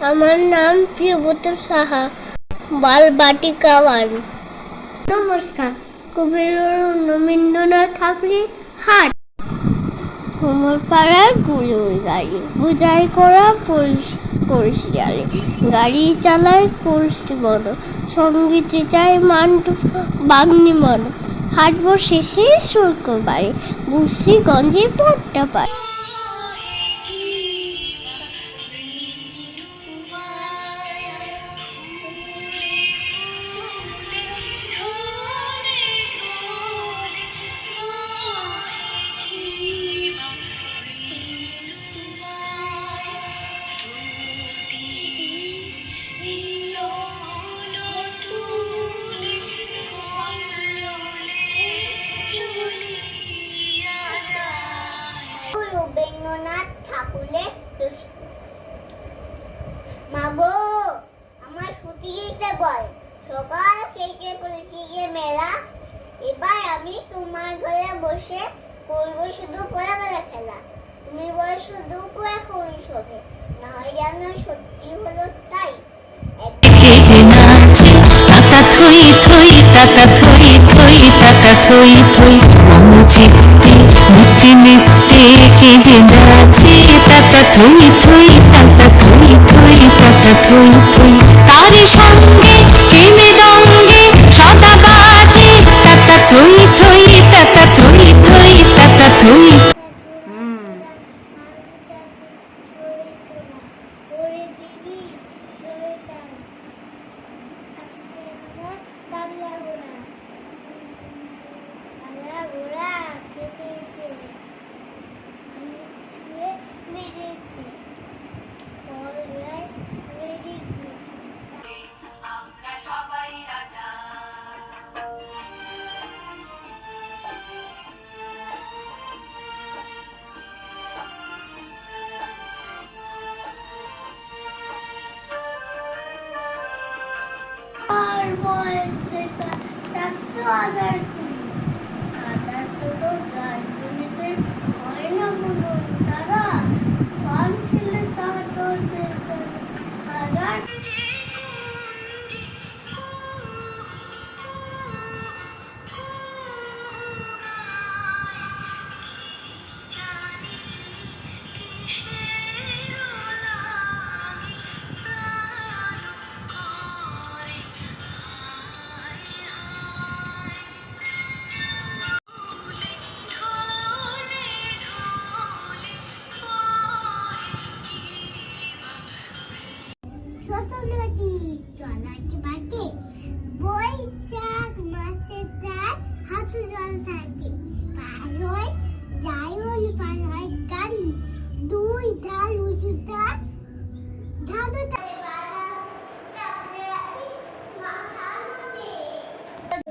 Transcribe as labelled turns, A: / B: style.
A: আমার নাম প্রিয়ব্রত সাহা, বালবাটিকা 1। নমস্কার। কবি রবীন্দ্রনাথ ঠাকুরের হাট। আমার পাড়ার গুলোর গাড়ি বোঝাই করা পরিশিয়ালে, গাড়ি চালায় করছি মন, সঙ্গীতে চাই মান্টু বাগ্নি মন। হাঁটবো শেষে শুল্ক বাড়ি, বুঝছি গঞ্জে পড়তে পারে। রবীন্দ্রনাথ ঠাকুরের মাগো আমার ছুটি দিতে বল, সকাল থেকে পড়েছি যে মেলা, এবার আমি তোমার ঘরে বসে করবো শুধু পড়াবেলা খেলা। তুমি বয়স দুপুর এখন শোভে, না হয় যেন সত্যি হলো তাই।
B: তাতা থই থই তাতা থই থই তাতা থই থই মম চিত্তে নিত্যে নিত্যে কে যে নাচে, তাতা থই থই তাতা থই থই তাতা থই থই তারি সঙ্গে প্রেমে দঙ্গে সদা বাজে, তাতা থই থই তাতা থই থই তাতা থই।
A: সাদা ছোট গার্মেন্টসের হয় না মনে সারা, কান ছেলে তা তোর বেতন হাজার। ছোট নদী চলা